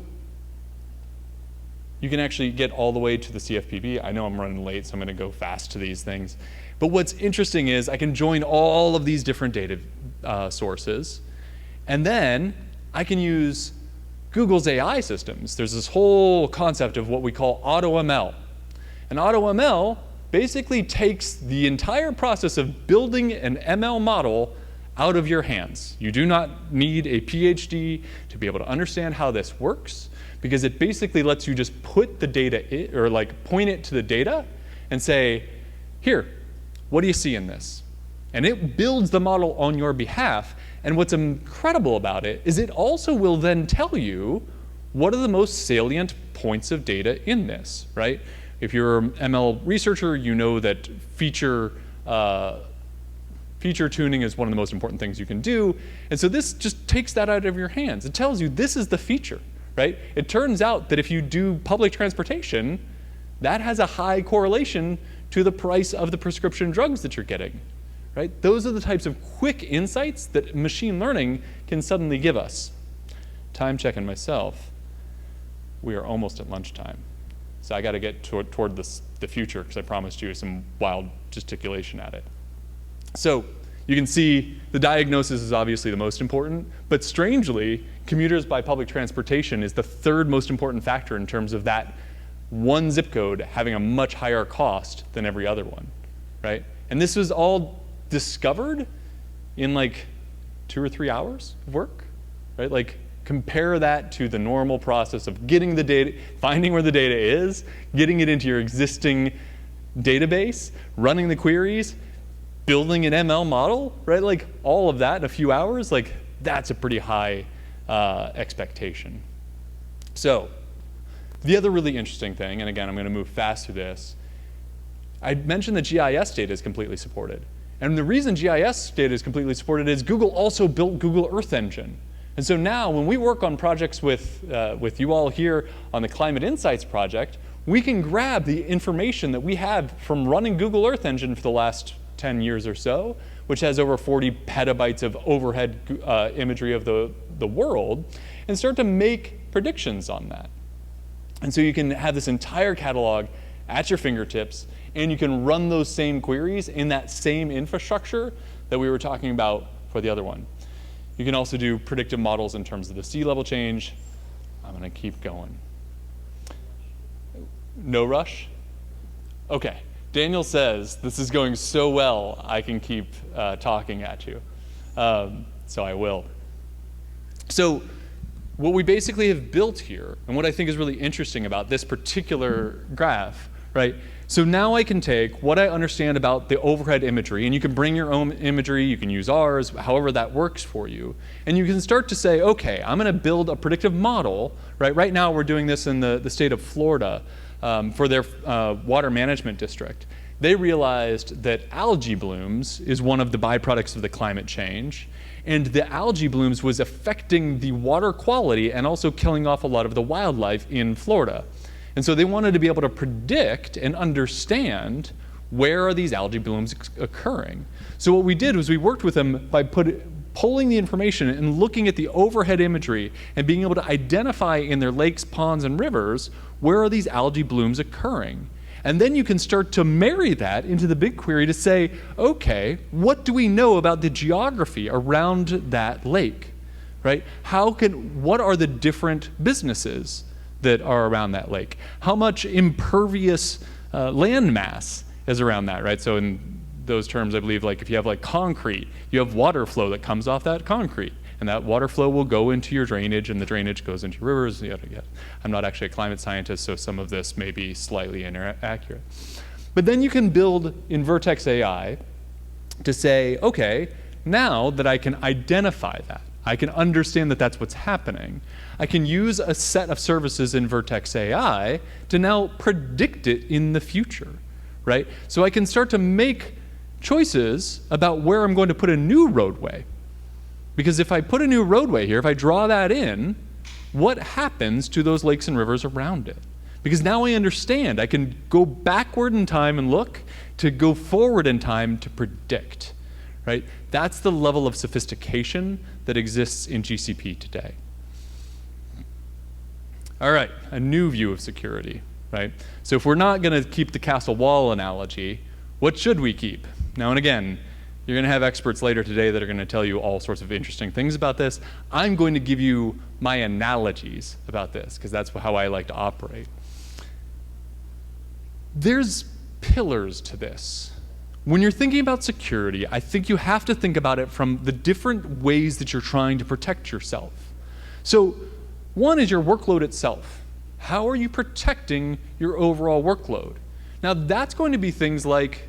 you can actually get all the way to the CFPB. I know I'm running late, so I'm going to go fast to these things. But what's interesting is I can join all of these different data sources. And then I can use Google's AI systems. There's this whole concept of what we call AutoML. And AutoML basically takes the entire process of building an ML model out of your hands. You do not need a PhD to be able to understand how this works, because it basically lets you just put the data or like point it to the data and say, here, what do you see in this? And it builds the model on your behalf. And what's incredible about it is it also will then tell you what are the most salient points of data in this, right? If you're an ML researcher, you know that feature tuning is one of the most important things you can do. And so this just takes that out of your hands. It tells you this is the feature, right? It turns out that if you do public transportation, that has a high correlation to the price of the prescription drugs that you're getting, right? Those are the types of quick insights that machine learning can suddenly give us. Time checking myself. We are almost at lunchtime. So I got to get toward the future because I promised you some wild gesticulation at it. So you can see the diagnosis is obviously the most important, but strangely, commuters by public transportation is the third most important factor in terms of that one zip code having a much higher cost than every other one, right? And this was all discovered in like 2 or 3 hours of work, right? Like, compare that to the normal process of getting the data, finding where the data is, getting it into your existing database, running the queries, building an ML model, right? Like all of that in a few hours, like that's a pretty high expectation. So the other really interesting thing, and again, I'm going to move fast through this, I mentioned that GIS data is completely supported. And the reason GIS data is completely supported is Google also built Google Earth Engine. And so now when we work on projects with you all here on the Climate Insights project, we can grab the information that we have from running Google Earth Engine for the last 10 years or so, which has over 40 petabytes of overhead imagery of the world, and start to make predictions on that. And so you can have this entire catalog at your fingertips, and you can run those same queries in that same infrastructure that we were talking about for the other one. You can also do predictive models in terms of the sea level change. I'm going to keep going. No rush? Okay. Daniel says, this is going so well, I can keep talking at you. So I will. So what we basically have built here, and what I think is really interesting about this particular graph, right? So now I can take what I understand about the overhead imagery, and you can bring your own imagery, you can use ours, however that works for you, and you can start to say, okay, I'm gonna build a predictive model, right? Right now we're doing this in the state of Florida for their water management district. They realized that algae blooms is one of the byproducts of the climate change, and the algae blooms was affecting the water quality and also killing off a lot of the wildlife in Florida. And so they wanted to be able to predict and understand where are these algae blooms occurring. So what we did was we worked with them by pulling the information and looking at the overhead imagery and being able to identify in their lakes, ponds, and rivers where are these algae blooms occurring. And then you can start to marry that into the BigQuery to say, okay, what do we know about the geography around that lake, right? What are the different businesses that are around that lake? How much impervious land mass is around that, right? So in those terms, I believe, like if you have like concrete, you have water flow that comes off that concrete, and that water flow will go into your drainage, and the drainage goes into your rivers, yada, yada. I'm not actually a climate scientist, so some of this may be slightly inaccurate. But then you can build in Vertex AI to say, okay, now that I can identify that, I can understand that that's what's happening, I can use a set of services in Vertex AI to now predict it in the future, right? So I can start to make choices about where I'm going to put a new roadway. Because if I put a new roadway here, if I draw that in, what happens to those lakes and rivers around it? Because now I understand, I can go backward in time and look, to go forward in time to predict, right? That's the level of sophistication that exists in GCP today. All right, a new view of security, right? So if we're not gonna keep the castle wall analogy, what should we keep? Now and again, you're going to have experts later today that are going to tell you all sorts of interesting things about this. I'm going to give you my analogies about this, because that's how I like to operate. There's pillars to this. When you're thinking about security, I think you have to think about it from the different ways that you're trying to protect yourself. So one is your workload itself. How are you protecting your overall workload? Now that's going to be things like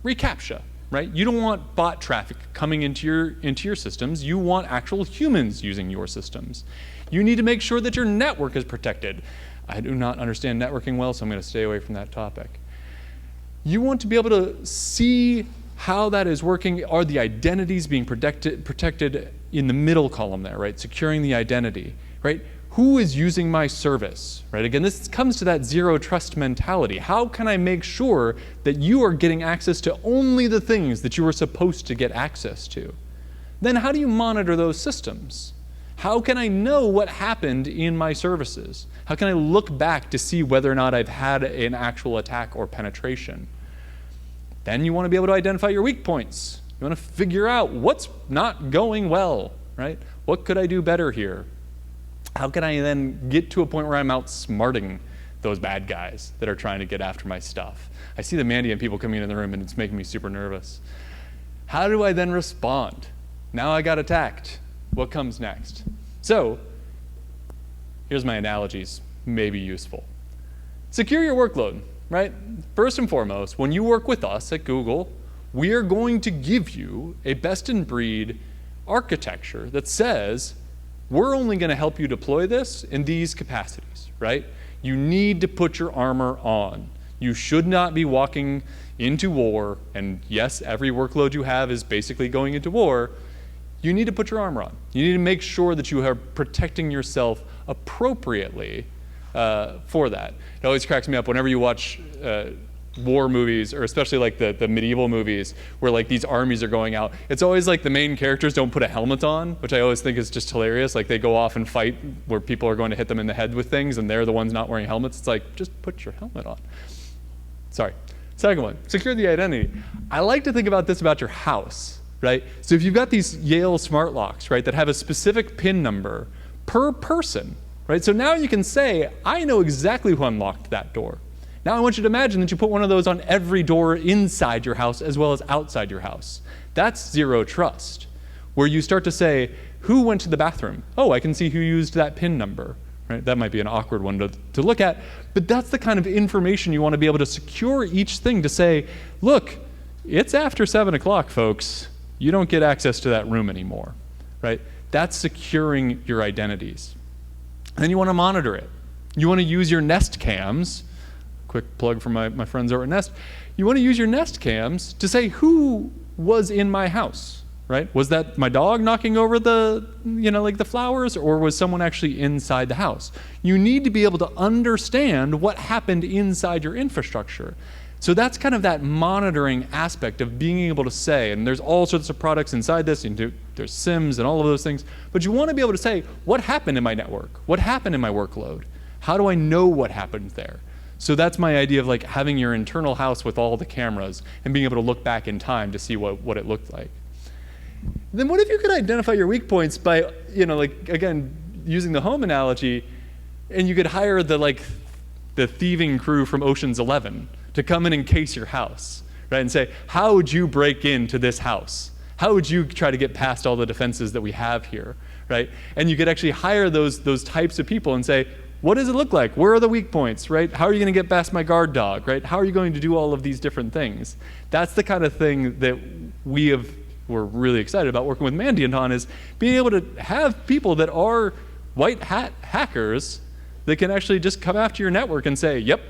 reCAPTCHA. Right? You don't want bot traffic coming into your systems. You want actual humans using your systems. You need to make sure that your network is protected. I do not understand networking well, so I'm going to stay away from that topic. You want to be able to see how that is working. Are the identities being protected in the middle column there, right? Securing the identity, right? Who is using my service, right? Again, this comes to that zero trust mentality. How can I make sure that you are getting access to only the things that you were supposed to get access to? Then how do you monitor those systems? How can I know what happened in my services? How can I look back to see whether or not I've had an actual attack or penetration? Then you want to be able to identify your weak points. You want to figure out what's not going well, right? What could I do better here? How can I then get to a point where I'm outsmarting those bad guys that are trying to get after my stuff? I see the Mandiant people coming in the room and it's making me super nervous. How do I then respond? Now I got attacked. What comes next? So, here's my analogies, maybe useful. Secure your workload, right? First and foremost, when you work with us at Google, we are going to give you a best-in-breed architecture that says, we're only going to help you deploy this in these capacities, right? You need to put your armor on. You should not be walking into war, and yes, every workload you have is basically going into war. You need to put your armor on. You need to make sure that you are protecting yourself appropriately for that. It always cracks me up whenever you watch war movies, or especially like the medieval movies where like these armies are going out. It's always like the main characters don't put a helmet on, which I always think is just hilarious. Like they go off and fight where people are going to hit them in the head with things and they're the ones not wearing helmets. It's like, just put your helmet on. Sorry. Second one, secure the identity. I like to think about this about your house, right? So if you've got these Yale smart locks, right, that have a specific PIN number per person, right? So now you can say, I know exactly who unlocked that door. Now I want you to imagine that you put one of those on every door inside your house as well as outside your house. That's zero trust, where you start to say, who went to the bathroom? Oh, I can see who used that PIN number. Right? That might be an awkward one to look at, but that's the kind of information you want to be able to secure each thing to say, look, it's after 7 o'clock, folks. You don't get access to that room anymore, right? That's securing your identities. Then you want to monitor it. You want to use your Nest cams. Quick plug for my friends over at Nest. You want to use your Nest cams to say who was in my house, right? Was that my dog knocking over the flowers, or was someone actually inside the house? You need to be able to understand what happened inside your infrastructure. So that's kind of that monitoring aspect of being able to say, and there's all sorts of products inside this, there's SIMs and all of those things, but you want to be able to say, what happened in my network? What happened in my workload? How do I know what happened there? So that's my idea of like having your internal house with all the cameras and being able to look back in time to see what it looked like. Then what if you could identify your weak points by, again, using the home analogy, and you could hire the thieving crew from Ocean's 11 to come in and case your house, right? And say, how would you break into this house? How would you try to get past all the defenses that we have here, right? And you could actually hire those types of people and say, what does it look like? Where are the weak points, right? How are you going to get past my guard dog, right? How are you going to do all of these different things? That's the kind of thing that we're really excited about working with Mandiant on, is being able to have people that are white hat hackers that can actually just come after your network and say, yep,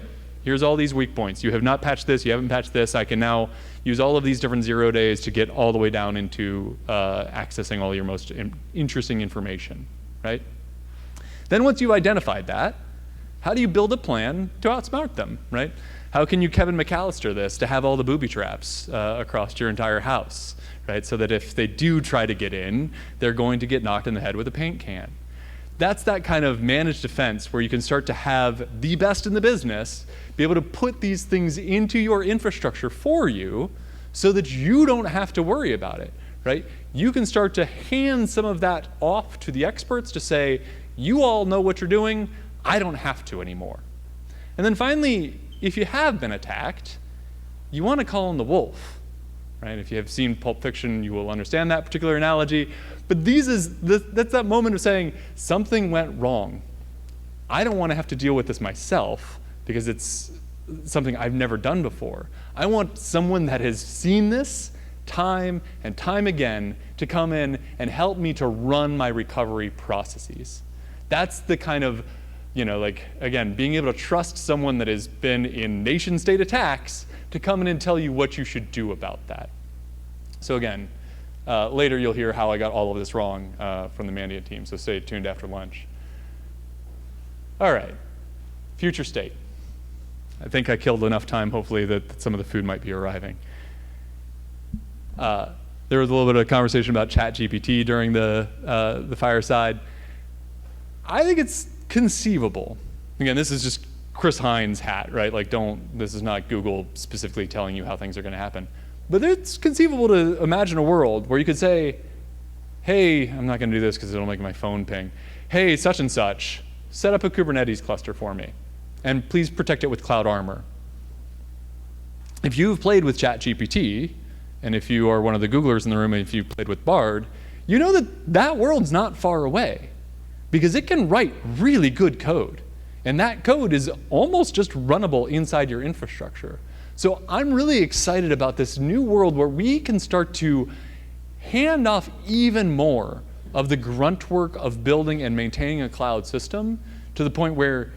here's all these weak points. You have not patched this, you haven't patched this. I can now use all of these different 0 days to get all the way down into accessing all your most interesting information, right? Then once you've identified that, how do you build a plan to outsmart them, right? How can you Kevin McAllister this to have all the booby traps across your entire house, right? So that if they do try to get in, they're going to get knocked in the head with a paint can. That's that kind of managed defense where you can start to have the best in the business be able to put these things into your infrastructure for you so that you don't have to worry about it, right? You can start to hand some of that off to the experts to say, you all know what you're doing, I don't have to anymore. And then finally, if you have been attacked, you want to call in the wolf, right? If you have seen Pulp Fiction, you will understand that particular analogy. But that's that moment of saying, something went wrong. I don't want to have to deal with this myself because it's something I've never done before. I want someone that has seen this time and time again to come in and help me to run my recovery processes. That's the kind of, again, being able to trust someone that has been in nation state attacks to come in and tell you what you should do about that. So again, later you'll hear how I got all of this wrong from the Mandiant team, so stay tuned after lunch. All right, future state. I think I killed enough time, hopefully, that some of the food might be arriving. There was a little bit of conversation about ChatGPT during the fireside. I think it's conceivable. Again, this is just Chris Hines' hat, right? This is not Google specifically telling you how things are going to happen. But it's conceivable to imagine a world where you could say, hey, I'm not going to do this because it'll make my phone ping. Hey, such and such, set up a Kubernetes cluster for me. And please protect it with Cloud Armor. If you've played with ChatGPT, and if you are one of the Googlers in the room, and if you've played with Bard, you know that world's not far away. Because it can write really good code. And that code is almost just runnable inside your infrastructure. So I'm really excited about this new world where we can start to hand off even more of the grunt work of building and maintaining a cloud system to the point where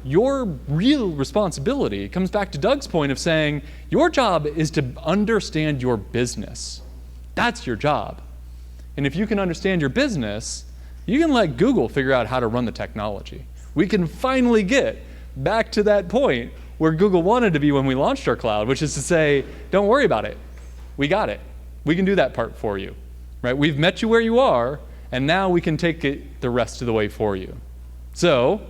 your real responsibility comes back to Doug's point of saying, your job is to understand your business. That's your job. And if you can understand your business, you can let Google figure out how to run the technology. We can finally get back to that point where Google wanted to be when we launched our cloud, which is to say, don't worry about it. We got it. We can do that part for you, right? We've met you where you are, and now we can take it the rest of the way for you. So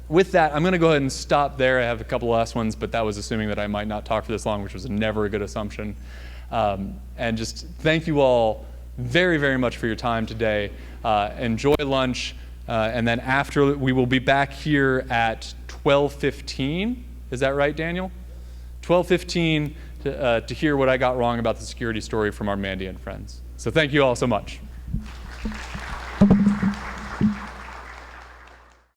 with that, I'm going to go ahead and stop there. I have a couple last ones, but that was assuming that I might not talk for this long, which was never a good assumption. And just thank you all very, very much for your time today. Enjoy lunch, and then after, we will be back here at 12:15. Is that right, Daniel? 12:15 to hear what I got wrong about the security story from our Mandiant friends. So thank you all so much.